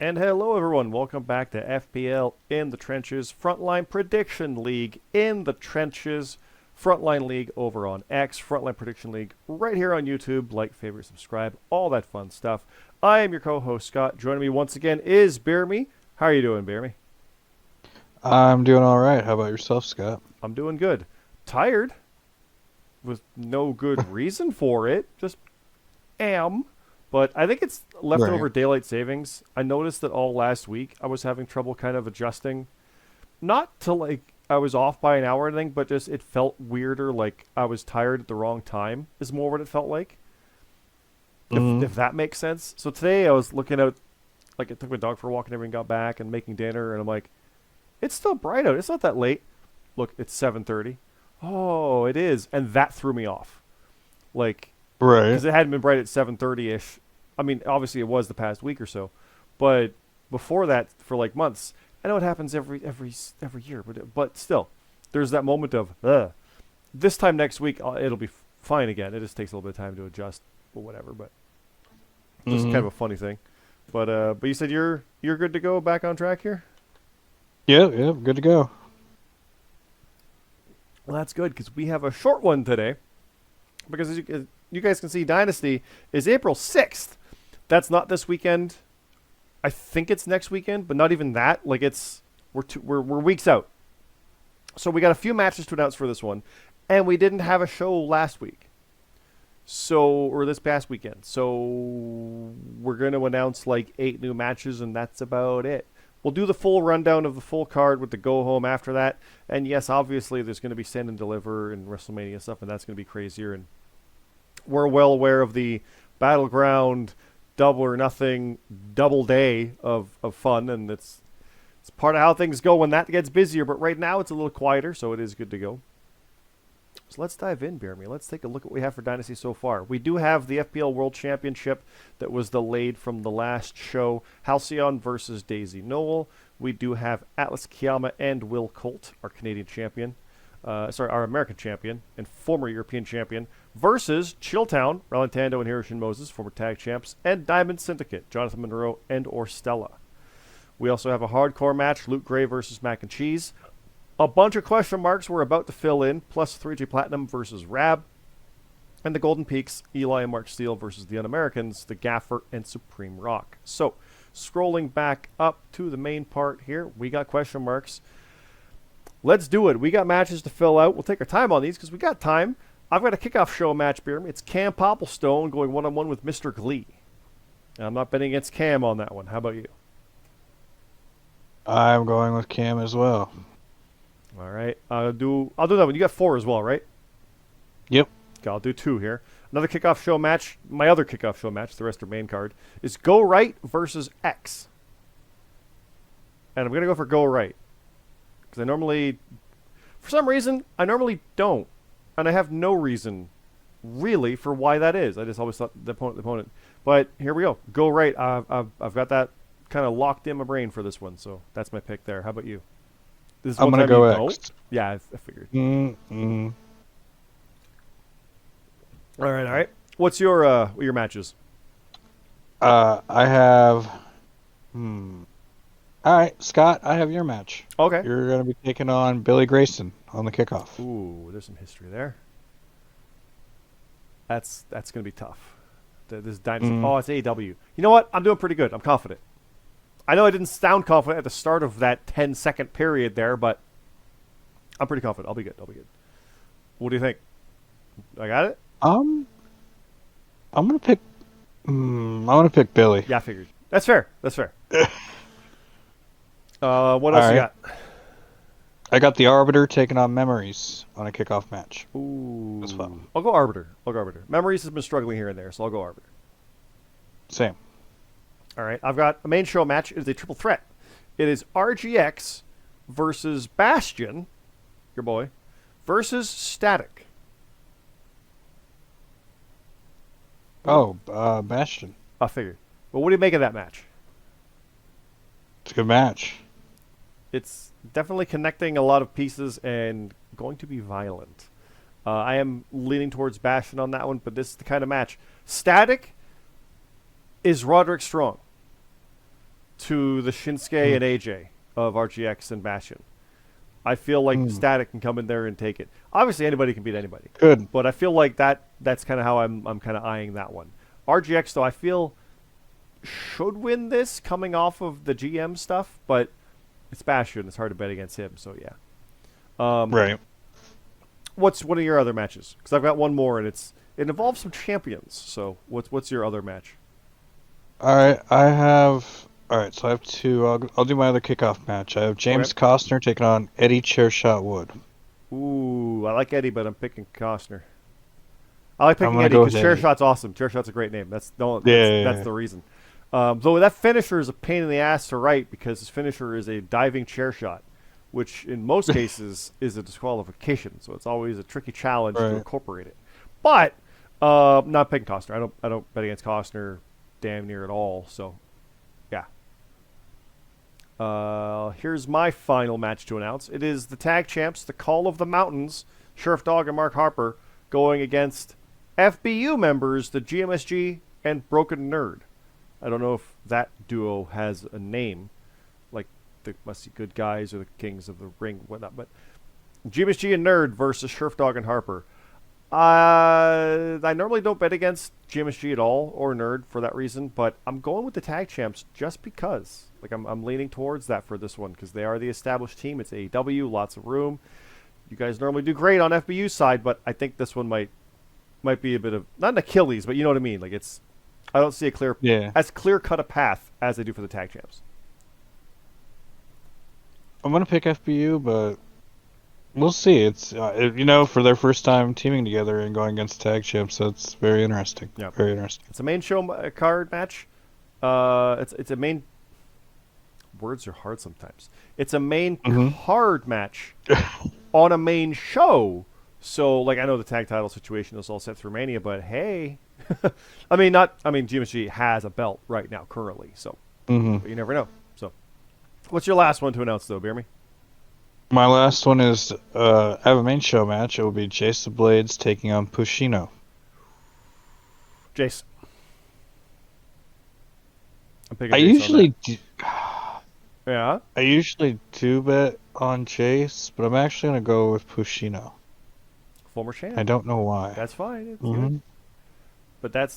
And hello, everyone. Welcome back to FPL in the Trenches, Frontline Prediction League in the Trenches, Frontline League over on X, Frontline Prediction League right here on YouTube. Like, favorite, subscribe, all that fun stuff. I am your co-host, Scott. Joining me once again is BeerMe. How are you doing, BeerMe? I'm doing all right. How about yourself, Scott? I'm doing good. Tired, with no good reason for it. Just am. But I think it's leftover Right. daylight savings. I noticed that all last week I was having trouble kind of adjusting. Not to like I was off by an hour or anything, but just it felt weirder, like I was tired at the wrong time, is more what it felt like. Mm-hmm. If that makes sense. So today I was looking out, like I took my dog for a walk and everything, got back and making dinner, and I'm like, it's still bright out. It's not that late. Look, it's 7:30. Oh, it is. And that threw me off. Like, Right. because it hadn't been bright at 7:30ish. I mean, obviously it was the past week or so, but before that, for like months, I know it happens every year, but still, there's that moment of this time next week it'll be fine again. It just takes a little bit of time to adjust or whatever, but just kind Mm-hmm. of a funny thing. But you said you're good to go, back on track here. Yeah, good to go. Well, that's good because we have a short one today. Because as you guys can see, Dynasty is April 6th. That's not this weekend. I think it's next weekend, but not even that. Like we're weeks out. So we got a few matches to announce for this one, and we didn't have a show last week. Or this past weekend. So we're going to announce like 8 new matches, and that's about it. We'll do the full rundown of the full card with the go home after that. And yes, obviously there's going to be send and deliver and WrestleMania stuff, and that's going to be crazier. And we're well aware of the Battleground double or nothing double day of fun, and it's part of how things go when that gets busier. But right now it's a little quieter, so it is good to go. So let's dive in, BeerMe. Let's take a look at what we have for Dynasty so far. We do have the FPL World Championship that was delayed from the last show. Halcyon versus Daisy Noel. We do have Atlas Kiyama and Will Colt, our Canadian champion. Our American champion and former European champion, versus Chilltown, Rolantando and Hiroshin Moses, former tag champs, and Diamond Syndicate, Jonathan Monroe and Orstella. We also have a hardcore match, Luke Gray versus Mac and Cheese. A bunch of question marks we're about to fill in, plus 3G Platinum versus Rab. And the Golden Peaks, Eli and Mark Steele versus the Un-Americans, the Gaffer and Supreme Rock. So, scrolling back up to the main part here, we got question marks. Let's do it. We got matches to fill out. We'll take our time on these because we got time. I've got a kickoff show match, Beer. It's Cam Popplestone going one-on-one with Mr. Glee. And I'm not betting against Cam on that one. How about you? I'm going with Cam as well. All right. I'll do that one. You got 4 as well, right? Yep. Okay, I'll do 2 here. Another kickoff show match. My other kickoff show match, the rest are main card, is Go Right versus X. And I'm going to go for Go Right. Because for some reason, I normally don't. And I have no reason, really, for why that is. I just always thought the opponent. But here we go. Go Right. I've got that kind of locked in my brain for this one. So that's my pick there. How about you? This is I'm one gonna time go you X. don't? Yeah, I figured. Mm-hmm. All right. What's your matches? I have. All right, Scott. I have your match. Okay. You're gonna be taking on Billy Grayson on the kickoff. Ooh, there's some history there. That's gonna be tough. This dynasty. Mm. Oh, it's AEW. You know what? I'm doing pretty good. I'm confident. I know I didn't sound confident at the start of that 10-second period there, but I'm pretty confident. I'll be good. What do you think? I got it. I'm gonna pick. I'm gonna pick Billy. Yeah, I figured. That's fair. What All else you right. got? I got the Arbiter taking on Memories on a kickoff match Ooh. as well. I'll go Arbiter. Memories has been struggling here and there, so I'll go Arbiter. Same. All right, I've got a main show match. It is a triple threat. It is RGX versus Bastion, your boy, versus Static. Oh, Bastion. I figured. Well, what do you make of that match? It's a good match. It's definitely connecting a lot of pieces and going to be violent. I am leaning towards Bastion on that one, but this is the kind of match. Static is Roderick Strong. to the Shinsuke and AJ of RGX and Bastion. I feel like Static can come in there and take it. Obviously, anybody can beat anybody. Good. But I feel like that's kind of how I'm kind of eyeing that one. RGX, though, I feel should win this coming off of the GM stuff, but it's Bastion. It's hard to bet against him, so yeah. Right. What's one of your other matches? Because I've got one more, and it involves some champions. So what's your other match? All right, All right, so I have two. I'll do my other kickoff match. I have James Costner taking on Eddie Chairshot Wood. Ooh, I like Eddie, but I'm picking Costner. I like picking Eddie because Chairshot's awesome. Chairshot's a great name. That's the reason. Though that finisher is a pain in the ass to write because his finisher is a diving chairshot, which in most cases is a disqualification. So it's always a tricky challenge to incorporate it. But not picking Costner. I don't bet against Costner damn near at all. So yeah. Here's my final match to announce. It is the tag champs, the Call of the Mountains, Sheriff Dog and Mark Harper, going against FBU members, the GMSG and Broken Nerd. I don't know if that duo has a name, like the Must Be Good Guys or the Kings of the Ring, whatnot. But GMSG and Nerd versus Sheriff Dog and Harper. I normally don't bet against GMSG at all or Nerd for that reason, but I'm going with the tag champs just because. Like I'm leaning towards that for this one because they are the established team. It's AEW, lots of room. You guys normally do great on FBU's side, but I think this one might be a bit of not an Achilles, but you know what I mean. Like I don't see as clear cut a path as I do for the tag champs. I'm gonna pick FBU, but we'll see. It's for their first time teaming together and going against the tag champs, that's very interesting. Yeah, very interesting. It's a main show card match. It's a main. Words are hard sometimes. It's a main card match on a main show. So, like, I know the tag title situation is all set through Mania, but hey, GMSG has a belt right now currently, so but you never know. So, what's your last one to announce, though, BeerMe? My last one is I have a main show match. It will be Jace the Blades taking on Pushino. Jace. I usually Yeah? I usually do bet on Jace, but I'm actually going to go with Pushino. Former champ. I don't know why. That's fine. It's good. But there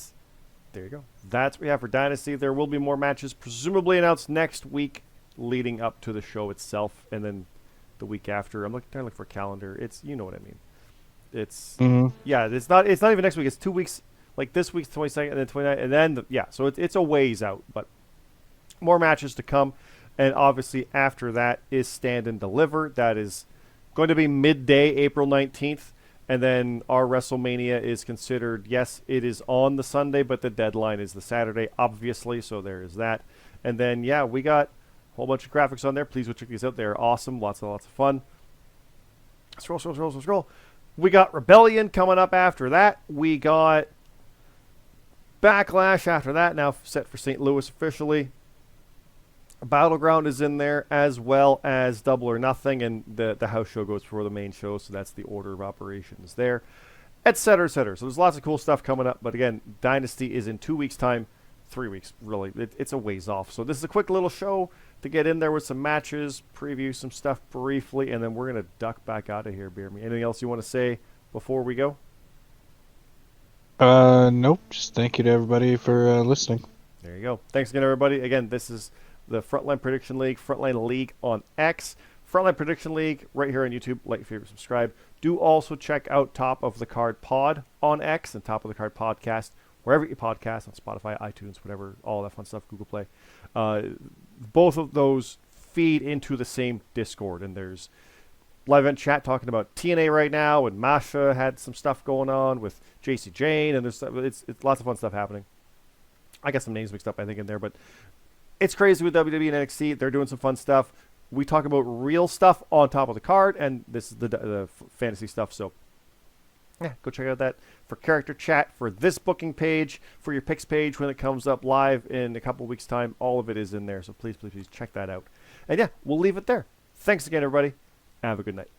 you go. That's what we have for Dynasty. There will be more matches presumably announced next week leading up to the show itself, and then the week after. I'm trying to look for a calendar. It's, you know what I mean. It's, yeah, it's not even next week. It's 2 weeks, like this week's 22nd and then 29th, and then, so it's a ways out, but more matches to come. And obviously after that is Stand and Deliver. That is going to be midday, April 19th. And then our WrestleMania is considered, yes, it is on the Sunday, but the deadline is the Saturday, obviously. So there is that. And then, yeah, we got a whole bunch of graphics on there. Please go check these out. They're awesome. Lots of fun. Scroll. We got Rebellion coming up after that. We got Backlash after that, now set for St. Louis officially. Battleground is in there, as well as Double or Nothing, and the house show goes before the main show, so that's the order of operations there, etc., etc. So there's lots of cool stuff coming up, but again, Dynasty is in 2 weeks' time, 3 weeks, really. It's a ways off. So this is a quick little show to get in there with some matches, preview some stuff briefly, and then we're going to duck back out of here, BeerMe. Anything else you want to say before we go? Nope. Just thank you to everybody for listening. There you go. Thanks again, everybody. Again, this is the Frontline Prediction League, Frontline League on X, Frontline Prediction League right here on YouTube. Like, favorite, subscribe. Do also check out Top of the Card Pod on X and Top of the Card Podcast, wherever you podcast, on Spotify, iTunes, whatever, all that fun stuff, Google Play. Both of those feed into the same Discord, and there's live event chat talking about TNA right now, and Masha had some stuff going on with JC Jane, and it's lots of fun stuff happening. I got some names mixed up, I think, in there, but it's crazy with WWE and NXT. They're doing some fun stuff. We talk about real stuff on Top of the Card, and this is the fantasy stuff. So, yeah, go check out that for character chat, for this booking page, for your picks page when it comes up live in a couple weeks' time. All of it is in there. So please check that out. And yeah, we'll leave it there. Thanks again, everybody. Have a good night.